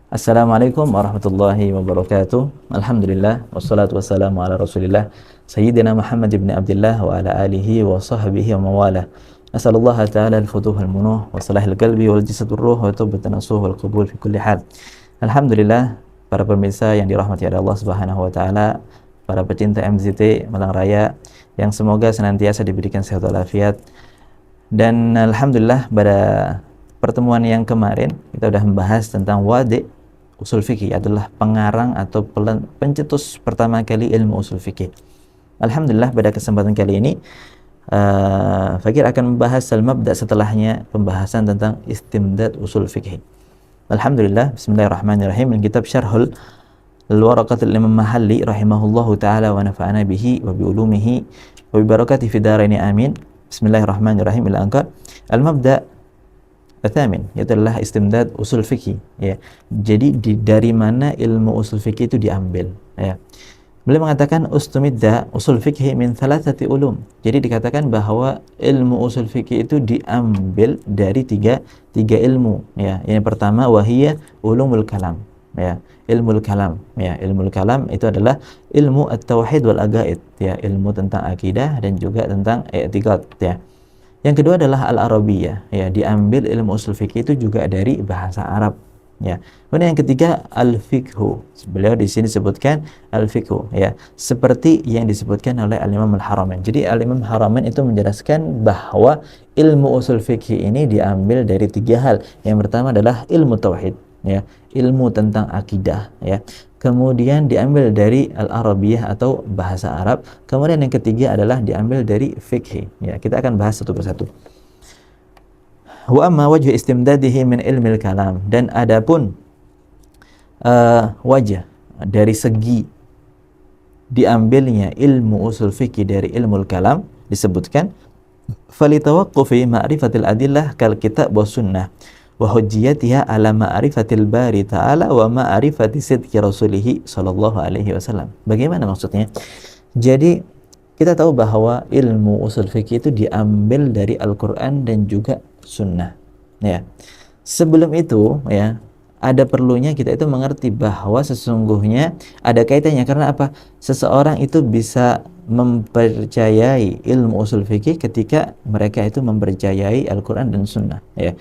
Assalamualaikum warahmatullahi wabarakatuh. Alhamdulillah wassalatu wassalamu ala Rasulillah Sayyidina Muhammad ibn Abdullah wa ala alihi wa sahbihi wa mawalah. Nasallallahu ta'ala al-futuh al-munuh wa salahil qalbi wal jasad ruh wa taubat nasuh wal qabul fi kulli hal. Alhamdulillah, para pemirsa yang dirahmati oleh Allah Subhanahu wa taala, para pecinta MZT Malang Raya yang semoga senantiasa diberikan sehat walafiat. Dan alhamdulillah pada pertemuan yang kemarin kita sudah membahas tentang wadi' usul fikih, adalah pengarang atau pencetus pertama kali ilmu usul fikih. Alhamdulillah pada kesempatan kali ini Fakir akan membahas al-mabda setelahnya, pembahasan tentang istimdad usul fikih. Alhamdulillah, bismillahirrahmanirrahim, min kitab Syarhul Al-Waraqatul Imam Mahalli rahimahullahu ta'ala wa nafa'ana bihi wa bi'ulumihi wa bibarakati fi daraini amin. Bismillahirrahmanirrahim, ila angka al-mabda Athamin, yaitu adalah istimdad usul fikih, ya. Jadi dari mana ilmu usul fikih itu diambil, ya. Beliau mengatakan ustumidda usul fikih min thalathati ulum. Jadi dikatakan bahwa ilmu usul fikih itu diambil dari tiga ilmu, ya. Yang pertama wahiyya ulumul kalam, ya. Ilmu kalam, ya. Ilmu kalam itu adalah ilmu at-tauhid wal aqaid, ya, ilmu tentang akidah dan juga tentang i'tiqad, ya. Yang kedua adalah al-arabiyah, ya, diambil ilmu usul fikih itu juga dari bahasa Arab, ya. Kemudian yang ketiga al-fiqhu. Beliau di sini sebutkan al-fiqhu, ya, seperti yang disebutkan oleh Al-Imam Al-Haramain. Jadi Al-Imam Al-Haramain itu menjelaskan bahwa ilmu usul fikih ini diambil dari tiga hal. Yang pertama adalah ilmu tauhid, ya, ilmu tentang akidah, ya. Kemudian diambil dari al-arabiyah atau bahasa Arab. Kemudian yang ketiga adalah diambil dari fikih, ya. Kita akan bahas satu persatu. Wa amma wajhu istimdadihi min ilmil kalam, dan adapun wajah dari segi diambilnya ilmu usul fikih dari ilmu kalam disebutkan falitawaqqufi ma'rifatil adillah kal kitab wa sunnah wa hujjiyatiha ala ma'rifatil bari ta'ala wa ma'rifati sidqi rasulihi sallallahu alaihi wasallam. Bagaimana maksudnya? Jadi kita tahu bahwa ilmu usul fikih itu diambil dari Al-Quran dan juga sunnah, ya. Sebelum itu, ya, ada perlunya kita itu mengerti bahwa sesungguhnya ada kaitannya. Karena apa? Seseorang itu bisa mempercayai ilmu usul fikih ketika mereka itu mempercayai Al-Quran dan sunnah, ya.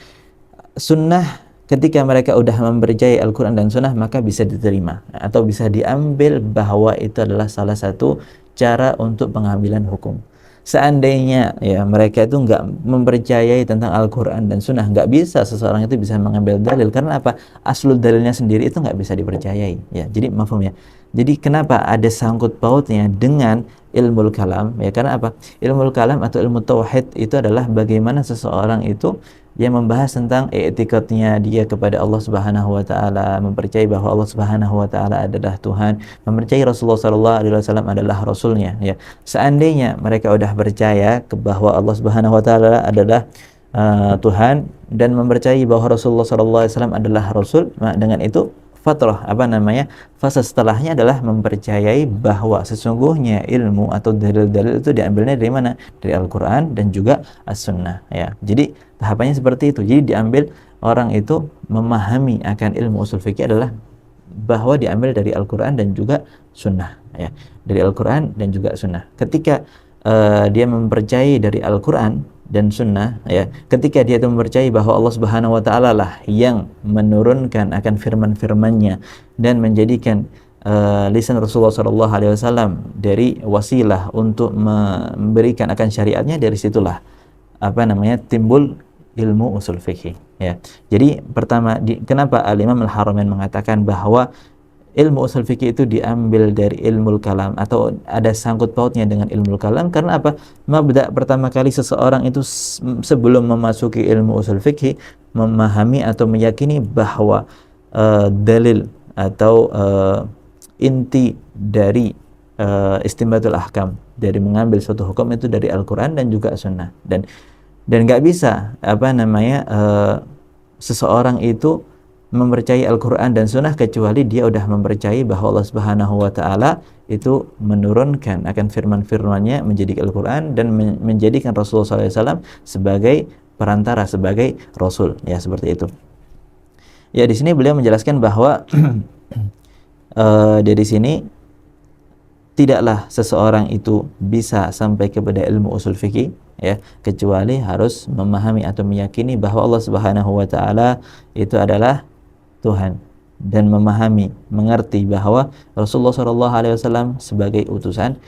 Sunnah, ketika mereka udah mempercayai Al-Quran dan sunnah, maka bisa diterima atau bisa diambil bahwa itu adalah salah satu cara untuk pengambilan hukum. Seandainya, ya, mereka itu nggak mempercayai tentang Al-Quran dan sunnah, nggak bisa seseorang itu bisa mengambil dalil. Karena apa? Aslul dalilnya sendiri itu nggak bisa dipercayai, ya. Jadi mafhumnya. Jadi kenapa ada sangkut pautnya dengan ilmu kalam, ya? Karena apa? Ilmu kalam atau ilmu tauhid itu adalah bagaimana seseorang itu yang membahas tentang i'tikadnya dia kepada Allah Subhanahu wa taala, mempercayai bahwa Allah Subhanahu wa taala adalah Tuhan, mempercayai Rasulullah sallallahu alaihi wasallam adalah rasulnya, ya. Seandainya mereka udah percaya bahwa Allah Subhanahu wa taala adalah Tuhan dan mempercayai bahwa Rasulullah sallallahu alaihi wasallam adalah rasul, dengan itu fatrah, fase setelahnya adalah mempercayai bahwa sesungguhnya ilmu atau dalil-dalil itu diambilnya dari mana? Dari Al-Quran dan juga As-Sunnah, ya. Jadi tahapannya seperti itu. Jadi diambil, orang itu memahami akan ilmu usul fikih adalah bahwa diambil dari Al-Quran dan juga Sunnah, ya. Dari Al-Quran dan juga Sunnah. Ketika dia mempercayai dari Al-Quran dan Sunnah, ya, ketika dia itu mempercayai bahwa Allah Subhanahu wa taala lah yang menurunkan akan firman-firmannya dan menjadikan lisan Rasulullah sallallahu alaihi wasallam dari wasilah untuk memberikan akan syariatnya, dari situlah timbul ilmu usul fikih, ya. Jadi pertama, kenapa Al-Imam Al-Haramain mengatakan bahwa ilmu usul fikih itu diambil dari ilmu kalam atau ada sangkut pautnya dengan ilmu kalam? Karena apa? Mabda pertama kali seseorang itu sebelum memasuki ilmu usul fikih memahami atau meyakini bahwa dalil atau inti dari istinbatul ahkam, dari mengambil suatu hukum itu dari Al-Quran dan juga Sunnah. Dan nggak bisa seseorang itu mempercayai Al-Quran dan Sunnah kecuali dia udah mempercayai bahwa Allah Subhanahu wa taala itu menurunkan akan firman-firmannya menjadi Al-Quran dan menjadikan Rasulullah SAW sebagai perantara, sebagai Rasul, ya, seperti itu. Ya, di sini beliau menjelaskan bahwa dari sini tidaklah seseorang itu bisa sampai kepada ilmu usul fikih ya, kecuali harus memahami atau meyakini bahwa Allah Subhanahu wa taala itu adalah Tuhan, dan memahami, mengerti bahwa Rasulullah Shallallahu alaihi wasallam sebagai utusannya.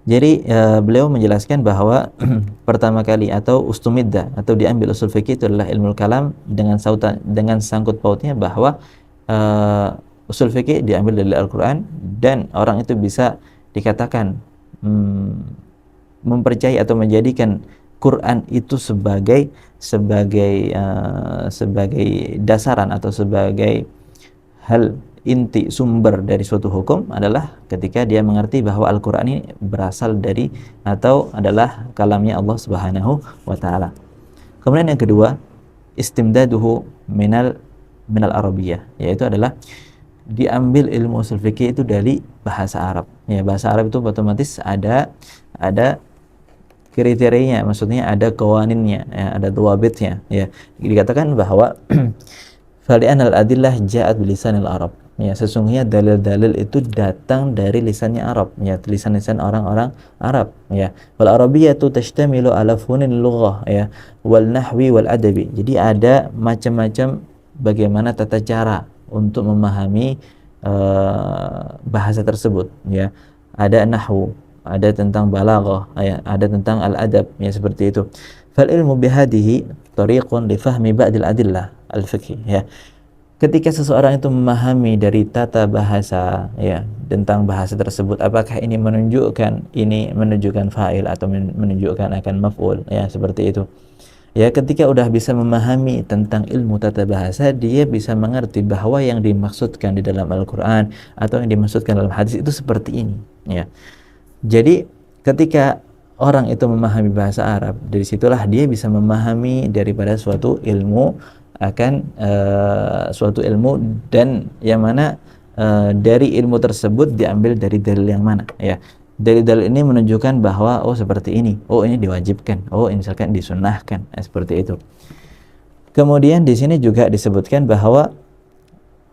Jadi beliau menjelaskan bahwa pertama kali atau ustumidda atau diambil usul fikih itu adalah ilmu kalam dengan sangkut pautnya bahwa usul fikih diambil dari Al-Quran, dan orang itu bisa dikatakan mempercayai atau menjadikan Quran itu sebagai dasaran atau sebagai hal inti sumber dari suatu hukum adalah ketika dia mengerti bahwa Al-Quran ini berasal dari atau adalah kalamnya Allah Subhanahu wa taala. Kemudian yang kedua, istimdaduhu minal Arabiyyah, yaitu adalah diambil ilmu usul fikih itu dari bahasa Arab. Ya, bahasa Arab itu otomatis ada kriterianya, maksudnya ada qawaninnya, ya, ada dawabitnya. Ya, dikatakan bahwa fali'anal adillah ja'at bilisanil Arab. Ya, sesungguhnya dalil-dalil itu datang dari lisannya Arab, ya, lisan-lisan orang-orang Arab, ya. Wal arabiyyatu tashtamilu ala funil lughah, ya, wal nahwi wal adabi. Jadi ada macam-macam bagaimana tata cara untuk memahami bahasa tersebut, ya. Ada nahwu, ada tentang balaghah, ya, ada tentang al-adab, ya, seperti itu. Fal ilmu bihadihi tariqun li fahmi ba'dil adillah al-fiqhi, ya. Ketika seseorang itu memahami dari tata bahasa, ya, tentang bahasa tersebut, apakah ini menunjukkan fa'il atau menunjukkan akan maf'ul, ya, seperti itu. Ya, ketika udah bisa memahami tentang ilmu tata bahasa, dia bisa mengerti bahwa yang dimaksudkan di dalam Al-Quran atau yang dimaksudkan dalam hadis itu seperti ini, ya. Jadi ketika orang itu memahami bahasa Arab, dari situlah dia bisa memahami daripada suatu ilmu suatu ilmu, dan yang mana dari ilmu tersebut diambil dari dalil yang mana, ya. Dari dalil ini menunjukkan bahwa oh seperti ini, oh ini diwajibkan, oh ini misalkan disunnahkan, seperti itu. Kemudian di sini juga disebutkan bahwa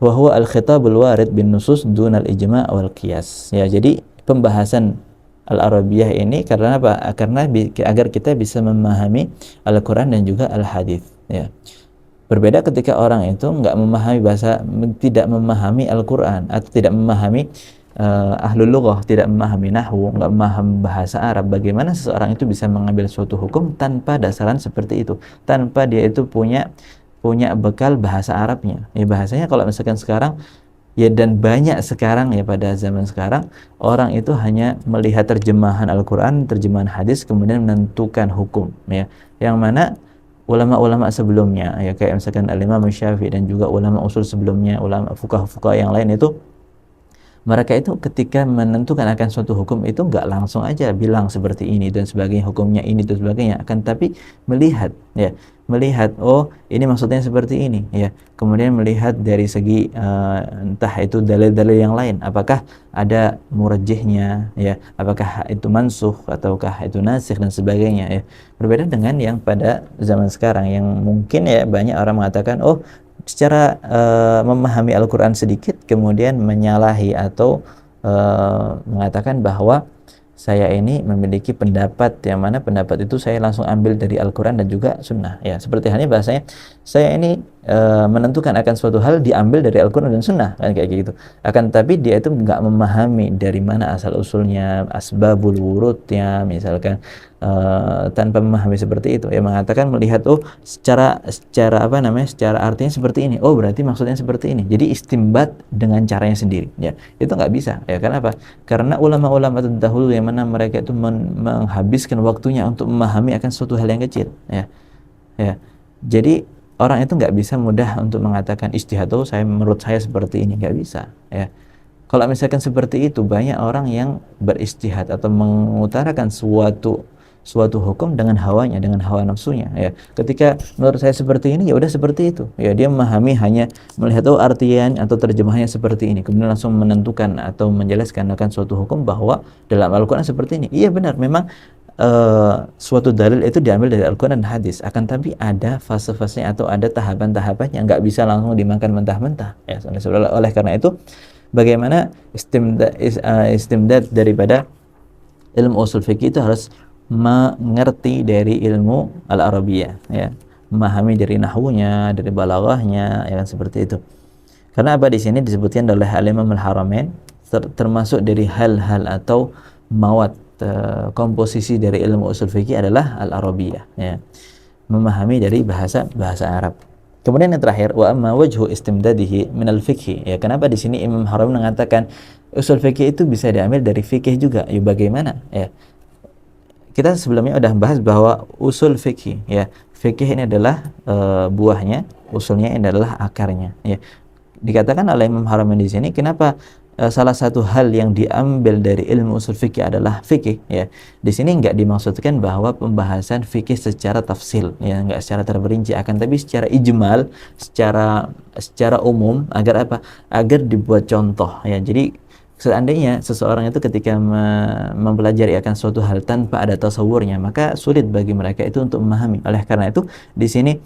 huwa al-khitabul warid bin nusus dunal ijma' wal qiyas. Ya, jadi pembahasan al-Arabiyyah ini karena apa? Karena agar kita bisa memahami Al-Qur'an dan juga al-hadis, ya. Berbeda ketika orang itu tidak memahami Al-Quran atau tidak memahami ahlul lughah, tidak memahami nahwu, nggak memahami bahasa Arab. Bagaimana seseorang itu bisa mengambil suatu hukum tanpa dasaran seperti itu, tanpa dia itu punya bekal bahasa Arabnya. Ya, bahasanya kalau misalkan sekarang, ya, dan banyak sekarang, ya, pada zaman sekarang orang itu hanya melihat terjemahan Al-Quran, terjemahan hadis, kemudian menentukan hukum, ya, yang mana ulama-ulama sebelumnya, ya, kayak misalkan Al-Imam Syafi'i dan juga ulama usul sebelumnya, ulama fuqaha yang lain itu, mereka itu ketika menentukan akan suatu hukum itu nggak langsung aja bilang seperti ini dan sebagainya, hukumnya ini dan sebagainya, akan tapi melihat, ya, melihat oh ini maksudnya seperti ini, ya, kemudian melihat dari segi entah itu dalil-dalil yang lain, apakah ada murajjihnya, ya, apakah itu mansukh ataukah itu nasikh dan sebagainya, ya. Berbeda dengan yang pada zaman sekarang yang mungkin, ya, banyak orang mengatakan oh secara memahami Al-Quran sedikit kemudian menyalahi atau mengatakan bahwa saya ini memiliki pendapat yang mana pendapat itu saya langsung ambil dari Al-Quran dan juga Sunnah, ya, seperti halnya bahasanya saya ini menentukan akan suatu hal diambil dari Al-Quran dan Sunnah, kan, kayak gitu. Akan tapi dia itu nggak memahami dari mana asal usulnya, asbabul wurudnya, misalkan tanpa memahami seperti itu, ya, mengatakan melihat oh secara artinya seperti ini, oh berarti maksudnya seperti ini, jadi istimbat dengan caranya sendiri, ya, itu nggak bisa, ya. Kenapa? Karena ulama-ulama terdahulu yang mana mereka itu menghabiskan waktunya untuk memahami akan suatu hal yang kecil, ya, ya. Jadi orang itu nggak bisa mudah untuk mengatakan ijtihad, oh menurut saya seperti ini, nggak bisa, ya. Kalau misalkan seperti itu, banyak orang yang beristihad atau mengutarakan suatu hukum dengan hawanya, dengan hawa nafsunya, ya. Ketika menurut saya seperti ini, ya udah seperti itu, ya. Dia memahami hanya melihat oh artian atau terjemahnya seperti ini, kemudian langsung menentukan atau menjelaskan akan suatu hukum bahwa dalam Al-Quran seperti ini. Iya benar, memang suatu dalil itu diambil dari Al-Quran dan hadis, akan tapi ada fase-fasenya atau ada tahapan-tahapan yang nggak bisa langsung dimakan mentah-mentah ya. Oleh karena itu bagaimana istimdad daripada ilmu usul fikih itu harus mengerti dari ilmu al-arabiyah ya, memahami dari nahwunya, dari balaghahnya ya kan, seperti itu. Karena apa, di sini disebutkan oleh Al-Imam Al-Haramain termasuk dari hal-hal atau mawad komposisi dari ilmu usul fikih adalah al-arabiyah ya, memahami dari bahasa Arab. Kemudian yang terakhir, wa amma wajhu istimdadihi min al-fiqhi ya. Kenapa di sini Imam Haramain mengatakan usul fikih itu bisa diambil dari fikih juga? Ya bagaimana ya? Kita sebelumnya sudah bahas bahwa usul fikih ya, fikih ini adalah buahnya, usulnya ini adalah akarnya ya. Dikatakan oleh Imam Haramain di sini, kenapa salah satu hal yang diambil dari ilmu usul fikih adalah fikih ya. Di sini nggak dimaksudkan bahwa pembahasan fikih secara tafsil ya, nggak secara terperinci, akan tapi secara ijmal, secara umum, agar apa? Agar dibuat contoh ya. Jadi seandainya seseorang itu ketika mempelajari akan suatu hal tanpa ada tasawurnya, maka sulit bagi mereka itu untuk memahami. Oleh karena itu di sini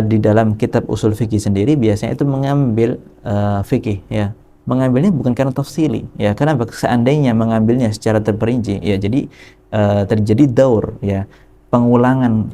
di dalam kitab usul fikih sendiri biasanya itu mengambil fikih ya, mengambilnya bukan karena tafsili ya, karena seandainya mengambilnya secara terperinci ya, jadi terjadi daur ya, pengulangan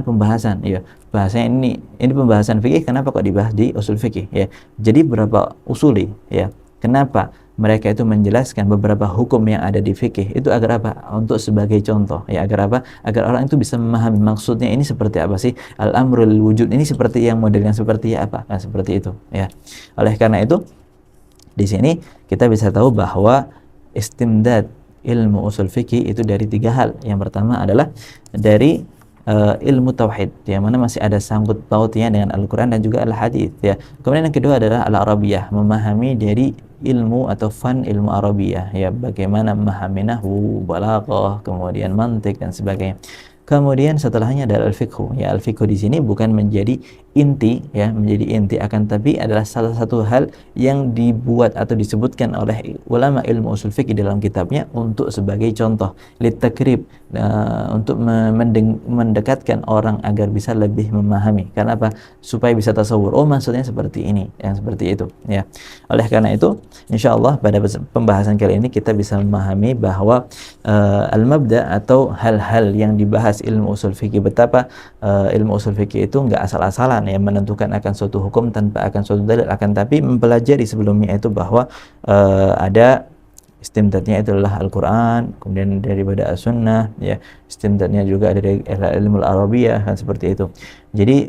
pembahasan ya. Bahasanya ini pembahasan fikih, kenapa kok dibahas di usul fikih ya, jadi berapa usuli ya, kenapa mereka itu menjelaskan beberapa hukum yang ada di fikih itu agar apa? Untuk sebagai contoh ya, agar apa? Agar orang itu bisa memahami maksudnya ini seperti apa sih, al-amrul wujud ini seperti yang model yang seperti apa, nah, seperti itu ya. Oleh karena itu di sini kita bisa tahu bahwa istimdad ilmu usul fikih itu dari tiga hal. Yang pertama adalah dari ilmu tauhid, yang mana masih ada sangkut pautnya dengan Al-Quran dan juga Al-Hadits ya. Kemudian yang kedua adalah Al-Arabiyah, memahami dari ilmu atau fan ilmu Arabiyah ya, bagaimana memahami nahwu, balaghah, kemudian mantik dan sebagainya. Kemudian setelahnya adalah al-fiqhu ya. Al-fiqhu di sini bukan menjadi inti ya, menjadi inti, akan tapi adalah salah satu hal yang dibuat atau disebutkan oleh ulama ilmu usul fikih dalam kitabnya untuk sebagai contoh, litakrib, untuk mendekatkan orang agar bisa lebih memahami. Karena apa? Supaya bisa tasawur, oh maksudnya seperti ini, yang seperti itu ya. Oleh karena itu insyaallah pada pembahasan kali ini kita bisa memahami bahwa al-mabda atau hal-hal yang dibahas ilmu usul fikih, betapa ilmu usul fikih itu enggak asal-asalan ya menentukan akan suatu hukum tanpa akan suatu dalil, akan tapi mempelajari sebelumnya itu bahwa ada istimdadnya itu adalah Al-Quran, kemudian daripada As-Sunnah ya, istimdadnya juga dari ilmu Arabiyah kan, seperti itu. Jadi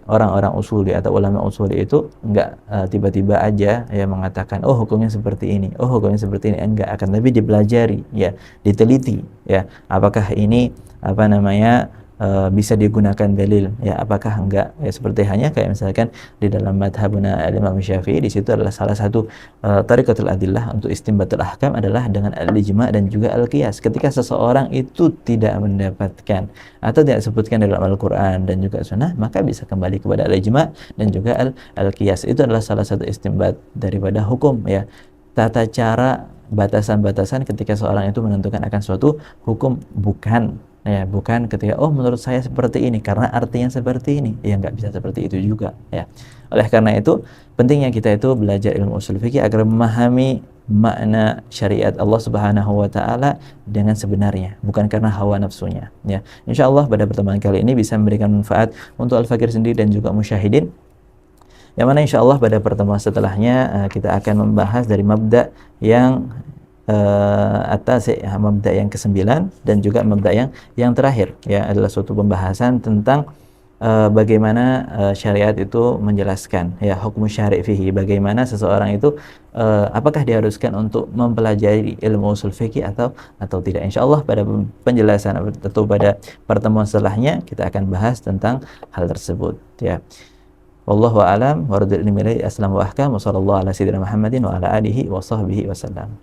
orang-orang usuli atau ulama usuli itu enggak tiba-tiba aja ya mengatakan oh hukumnya seperti ini, oh hukumnya seperti ini, enggak, akan lebih dipelajari ya, diteliti ya, apakah ini apa namanya bisa digunakan dalil ya, apakah enggak ya. Seperti hanya kayak misalkan di dalam madhabuna Imam Syafi'i, di situ adalah salah satu tariqatul adillah untuk istinbatul ahkam adalah dengan al-ijma' dan juga al-qiyas. Ketika seseorang itu tidak mendapatkan atau tidak disebutkan dalam Al-Quran dan juga Sunnah, maka bisa kembali kepada al-ijma' dan juga al-qiyas. Itu adalah salah satu istinbat daripada hukum ya, tata cara, batasan-batasan ketika seorang itu menentukan akan suatu hukum, bukan ya, bukan ketika oh menurut saya seperti ini karena artinya seperti ini ya, nggak bisa seperti itu juga ya. Oleh karena itu pentingnya kita itu belajar ilmu usul fikih agar memahami makna syariat Allah Subhanahu wa taala dengan sebenarnya, bukan karena hawa nafsunya ya. Insyaallah pada pertemuan kali ini bisa memberikan manfaat untuk al-fakir sendiri dan juga musyahidin, yang mana insyaallah pada pertemuan setelahnya kita akan membahas dari mabda yang atas mabda yang ke-9 dan juga mabda yang terakhir ya, adalah suatu pembahasan tentang bagaimana syariat itu menjelaskan ya, hukum syari' fihi, bagaimana seseorang itu apakah diharuskan untuk mempelajari ilmu usul fikih atau tidak. Insyaallah pada penjelasan atau pada pertemuan setelahnya kita akan bahas tentang hal tersebut ya. Wallahu a'lam wa radhiyallahu anhu. Assalamu alaikum wa sallallahu ala sayyidina Muhammadin wa ala alihi wa sahbihi wasallam.